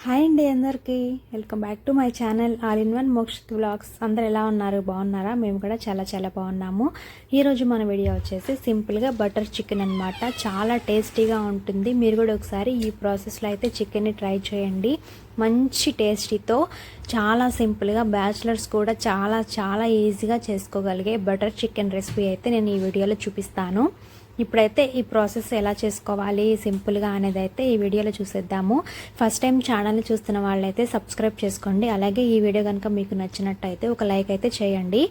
Hi అండి అందరికీ welcome back to my channel all in one Mokshith vlogs. అందరు ఎలా ఉన్నారు? బాగున్నారా? మేము కూడా చాలా బాగున్నాము. ఈరోజు మన వీడియో వచ్చేసి సింపుల్గా బటర్ చికెన్ అనమాట. చాలా టేస్టీగా ఉంటుంది. మీరు కూడా ఒకసారి ఈ ప్రాసెస్లో అయితే చికెన్ని ట్రై చేయండి. మంచి టేస్టీతో చాలా సింపుల్గా బ్యాచిలర్స్ కూడా చాలా ఈజీగా చేసుకోగలిగే బటర్ చికెన్ రెసిపీ అయితే నేను ఈ వీడియోలో చూపిస్తాను. ఇప్పుడైతే ఈ ప్రాసెస్ ఎలా చేసుకోవాలి సింపుల్గా అనేది అయితే ఈ వీడియోలో చూసేద్దాము. ఫస్ట్ టైం ఛానల్ని చూస్తున్న వాళ్ళైతే సబ్స్క్రైబ్ చేసుకోండి. అలాగే ఈ వీడియో కనుక మీకు నచ్చినట్టయితే ఒక లైక్ అయితే చేయండి.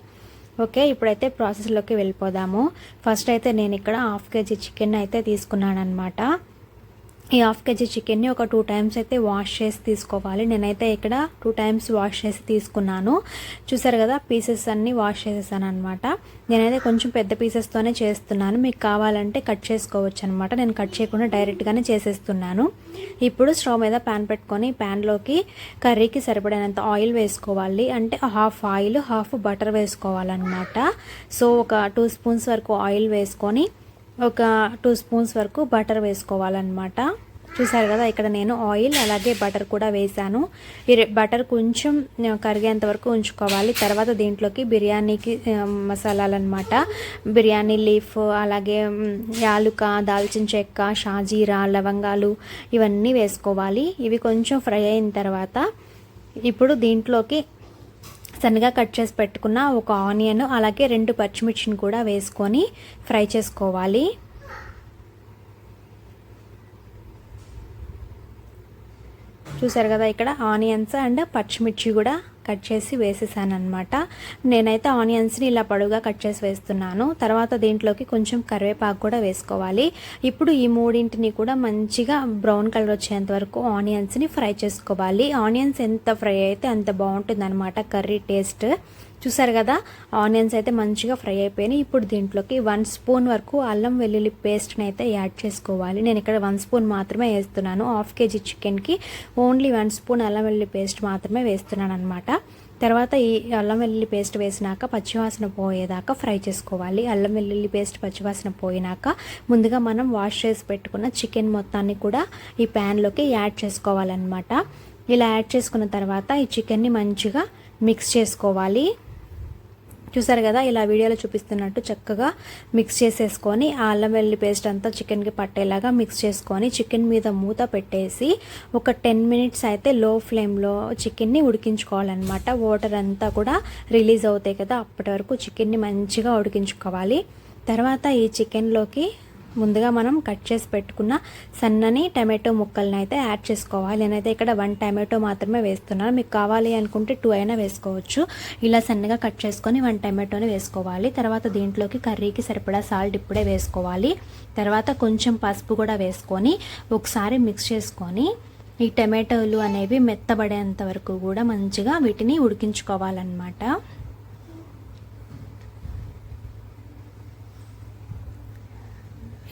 ఓకే, ఇప్పుడైతే ప్రాసెస్లోకి వెళ్ళిపోదాము. ఫస్ట్ అయితే నేను ఇక్కడ 1/2 kg చికెన్ అయితే తీసుకున్నాను అనమాట. ఈ 1/2 kg చికెన్ని ఒక 2 times అయితే వాష్ చేసి తీసుకోవాలి. నేనైతే ఇక్కడ 2 times వాష్ చేసి తీసుకున్నాను. చూసారు కదా, పీసెస్ అన్నీ వాష్ చేసేసాను అనమాట. నేనైతే కొంచెం పెద్ద పీసెస్తోనే చేస్తున్నాను. మీకు కావాలంటే కట్ చేసుకోవచ్చు అనమాట. నేను కట్ చేయకుండా డైరెక్ట్గానే చేసేస్తున్నాను. ఇప్పుడు స్టవ్ మీద ప్యాన్ పెట్టుకొని ప్యాన్లోకి కర్రీకి సరిపడినంత ఆయిల్ వేసుకోవాలి. అంటే హాఫ్ ఆయిల్ హాఫ్ బటర్ వేసుకోవాలన్నమాట. సో ఒక 2 spoons వరకు ఆయిల్ వేసుకొని ఒక 2 spoons వరకు బటర్ వేసుకోవాలన్నమాట. చూసారు కదా, ఇక్కడ నేను ఆయిల్ అలాగే బటర్ కూడా వేసాను. ఈ బటర్ కొంచెం కరిగేంత వరకు ఉంచుకోవాలి. తర్వాత దీంట్లోకి బిర్యానీకి మసాలాలన్నమాట. బిర్యానీ లీఫ్, అలాగే యాలుక, దాల్చిన చెక్క, షాజీరా, లవంగాలు ఇవన్నీ వేసుకోవాలి. ఇవి కొంచెం ఫ్రై అయిన తర్వాత ఇప్పుడు దీంట్లోకి సన్నగా కట్ చేసి పెట్టుకున్న ఒక ఆనియన్ అలాగే 2 పచ్చిమిర్చిని కూడా వేసుకొని ఫ్రై చేసుకోవాలి. చూసారు కదా, ఇక్కడ ఆనియన్స్ అండ్ పచ్చిమిర్చి కూడా కట్ చేసి వేసేసాను అనమాట. నేనైతే ఆనియన్స్ని ఇలా పొడవుగా కట్ చేసి వేస్తున్నాను. తర్వాత దీంట్లోకి కొంచెం కరివేపాకు కూడా వేసుకోవాలి. ఇప్పుడు ఈ మూడింటిని కూడా మంచిగా బ్రౌన్ కలర్ వచ్చేంత వరకు ఆనియన్స్ని ఫ్రై చేసుకోవాలి. ఆనియన్స్ ఎంత ఫ్రై అయితే అంత బాగుంటుంది అనమాట కర్రీ టేస్ట్. చూసారు కదా, ఆనియన్స్ అయితే మంచిగా ఫ్రై అయిపోయినాయి. ఇప్పుడు దీంట్లోకి 1 spoon వరకు అల్లం వెల్లుల్లి పేస్ట్ని అయితే యాడ్ చేసుకోవాలి. నేను ఇక్కడ 1 spoon మాత్రమే వేస్తున్నాను. 1/2 kg చికెన్కి ఓన్లీ 1 spoon అల్లం వెల్లుల్లి పేస్ట్ మాత్రమే వేస్తున్నాను అనమాట. తర్వాత ఈ అల్లం వెల్లుల్లి పేస్ట్ వేసినాక పచ్చివాసన పోయేదాకా ఫ్రై చేసుకోవాలి. అల్లం వెల్లుల్లి పేస్ట్ పచ్చివాసన పోయినాక ముందుగా మనం వాష్ చేసి పెట్టుకున్న చికెన్ మొత్తాన్ని కూడా ఈ ప్యాన్లోకి యాడ్ చేసుకోవాలన్నమాట. ఇలా యాడ్ చేసుకున్న తర్వాత ఈ చికెన్ని మంచిగా మిక్స్ చేసుకోవాలి. చూసారు కదా, ఇలా వీడియోలో చూపిస్తున్నట్టు చక్కగా మిక్స్ చేసేసుకొని ఆ అల్లం వెల్లుల్లి పేస్ట్ అంతా చికెన్కి పట్టేలాగా మిక్స్ చేసుకొని చికెన్ మీద మూత పెట్టేసి ఒక 10 minutes అయితే లో ఫ్లేమ్లో చికెన్ని ఉడికించుకోవాలన్నమాట. వాటర్ అంతా కూడా రిలీజ్ అవుతాయి కదా, అప్పటి వరకు చికెన్ని మంచిగా ఉడికించుకోవాలి. తర్వాత ఈ చికెన్లోకి ముందుగా మనం కట్ చేసి పెట్టుకున్న సన్నని టమాటో ముక్కలను అయితే యాడ్ చేసుకోవాలి. నేనైతే ఇక్కడ 1 tomato మాత్రమే వేస్తున్నాను. మీకు కావాలి అనుకుంటే 2 అయినా వేసుకోవచ్చు. ఇలా సన్నగా కట్ చేసుకొని 1 tomato వేసుకోవాలి. తర్వాత దీంట్లోకి కర్రీకి సరిపడా సాల్ట్ ఇప్పుడే వేసుకోవాలి. తర్వాత కొంచెం పసుపు కూడా వేసుకొని ఒకసారి మిక్స్ చేసుకొని ఈ టమాటోలు అనేవి మెత్తబడేంత వరకు కూడా మంచిగా వీటిని ఉడికించుకోవాలన్నమాట.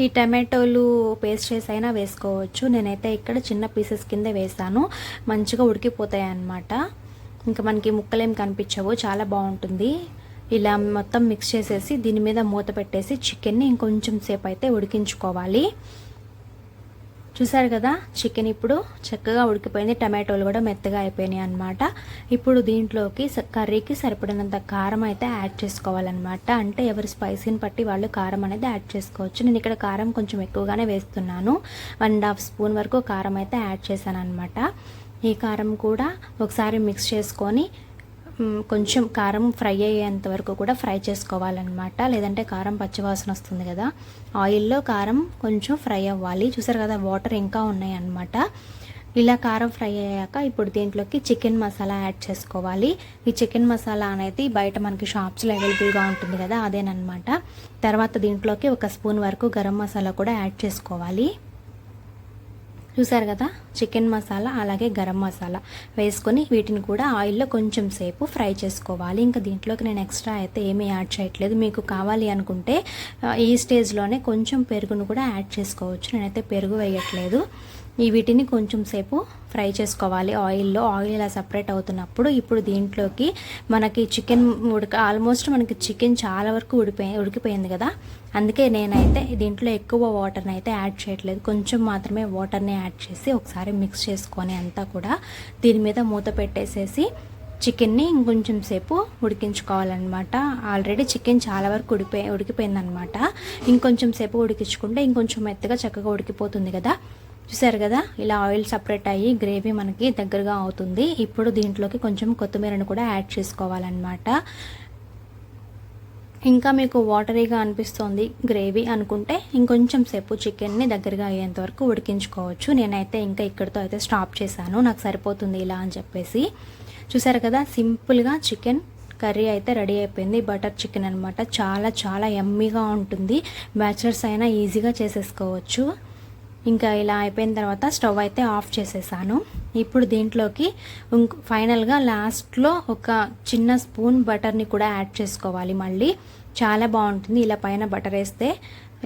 ఈ టమాటోలు పేస్ట్ చేసి అయినా వేసుకోవచ్చు. నేనైతే ఇక్కడ చిన్న పీసెస్ కింద వేసాను. మంచిగా ఉడికిపోతాయి అన్నమాట. ఇంకా మనకి ముక్కలేం కనిపించవు, చాలా బాగుంటుంది. ఇలా మొత్తం మిక్స్ చేసేసి దీని మీద మూత పెట్టేసి చికెన్ని ఇంకొంచెం సేపు అయితే ఉడికించుకోవాలి. చూసారు కదా, చికెన్ ఇప్పుడు చక్కగా ఉడికిపోయింది. టమాటోలు కూడా మెత్తగా అయిపోయినాయి అనమాట. ఇప్పుడు దీంట్లోకి కర్రీకి సరిపడినంత కారం అయితే యాడ్ చేసుకోవాలన్నమాట. అంటే ఎవరి స్పైసీని బట్టి వాళ్ళు కారం అనేది యాడ్ చేసుకోవచ్చు. నేను ఇక్కడ కారం కొంచెం ఎక్కువగానే వేస్తున్నాను. 1.5 spoon వరకు కారం అయితే యాడ్ చేశాను అనమాట. ఈ కారం కూడా ఒకసారి మిక్స్ చేసుకొని కొంచెం కారం ఫ్రై అయ్యేంత వరకు కూడా ఫ్రై చేసుకోవాలన్నమాట. లేదంటే కారం పచ్చివాసన వస్తుంది కదా. ఆయిల్లో కారం కొంచెం ఫ్రై అవ్వాలి. చూసారు కదా, వాటర్ ఇంకా ఉన్నాయి అన్నమాట. ఇలా కారం ఫ్రై అయ్యాక ఇప్పుడు దీంట్లోకి చికెన్ మసాలా యాడ్ చేసుకోవాలి. ఈ చికెన్ మసాలా అనేది బయట మనకి షాప్స్లో అవైలబుల్గా ఉంటుంది కదా, అదేనమాట. తర్వాత దీంట్లోకి 1 spoon వరకు గరం మసాలా కూడా యాడ్ చేసుకోవాలి. చూసారు కదా, చికెన్ మసాలా అలాగే గరం మసాలా వేసుకొని వీటిని కూడా ఆయిల్లో కొంచెం సేపు ఫ్రై చేసుకోవాలి. ఇంకా దీంట్లోకి నేను ఎక్స్ట్రా అయితే ఏమీ యాడ్ చేయట్లేదు. మీకు కావాలి అనుకుంటే ఈ స్టేజ్లోనే కొంచెం పెరుగును కూడా యాడ్ చేసుకోవచ్చు. నేనైతే పెరుగు వేయట్లేదు. వీటిని కొంచెం సేపు ఫ్రై చేసుకోవాలి ఆయిల్లో. ఆయిల్ ఇలా సపరేట్ అవుతున్నప్పుడు ఇప్పుడు దీంట్లోకి మనకి చికెన్ ఆల్మోస్ట్ మనకి చికెన్ చాలా వరకు ఉడికిపోయింది కదా, అందుకే నేనైతే దీంట్లో ఎక్కువ వాటర్ని అయితే యాడ్ చేయట్లేదు. కొంచెం మాత్రమే వాటర్ని యాడ్ చేసి ఒకసారి మిక్స్ చేసుకొని అంతా కూడా దీని మీద మూత పెట్టేసేసి చికెన్ని ఇంకొంచెం సేపు ఉడికించుకోవాలన్నమాట. ఆల్రెడీ చికెన్ చాలా వరకు ఉడికిపోయిందనమాట. ఇంకొంచెం సేపు ఉడికించుకుంటే ఇంకొంచెం మెత్తగా చక్కగా ఉడికిపోతుంది కదా. చూసారు కదా, ఇలా ఆయిల్ సపరేట్ అయ్యి గ్రేవీ మనకి దగ్గరగా అవుతుంది. ఇప్పుడు దీంట్లోకి కొంచెం కొత్తిమీరను కూడా యాడ్ చేసుకోవాలన్నమాట. ఇంకా మీకు వాటరీగా అనిపిస్తుంది గ్రేవీ అనుకుంటే ఇంకొంచెం సేపు చికెన్ని దగ్గరగా అయ్యేంత వరకు ఉడికించుకోవచ్చు. నేనైతే ఇంకా ఇక్కడితో అయితే స్టాప్ చేశాను, నాకు సరిపోతుంది ఇలా అని చెప్పేసి. చూసారు కదా, సింపుల్గా చికెన్ కర్రీ అయితే రెడీ అయిపోయింది. బటర్ చికెన్ అనమాట. చాలా చాలా యమ్మీగా ఉంటుంది. బ్యాచిలర్స్ అయినా ఈజీగా చేసేసుకోవచ్చు. ఇంకా ఇలా అయిపోయిన తర్వాత స్టవ్ అయితే ఆఫ్ చేసేసాను. ఇప్పుడు దీంట్లోకి ఫైనల్గా లాస్ట్లో ఒక చిన్న స్పూన్ బటర్ని కూడా యాడ్ చేసుకోవాలి. మళ్ళీ చాలా బాగుంటుంది ఇలా పైన బటర్ వేస్తే.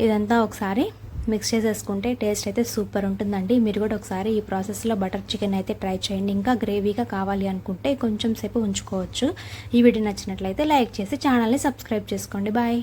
ఇదంతా ఒకసారి మిక్స్ చేసేసుకుంటే టేస్ట్ అయితే సూపర్ ఉంటుందండి. మీరు కూడా ఒకసారి ఈ ప్రాసెస్లో బటర్ చికెన్ అయితే ట్రై చేయండి. ఇంకా గ్రేవీగా కావాలి అనుకుంటే కొంచెం సేపు ఉంచుకోవచ్చు. ఈ వీడియో నచ్చినట్లయితే లైక్ చేసి ఛానల్ని సబ్స్క్రైబ్ చేసుకోండి. బాయ్.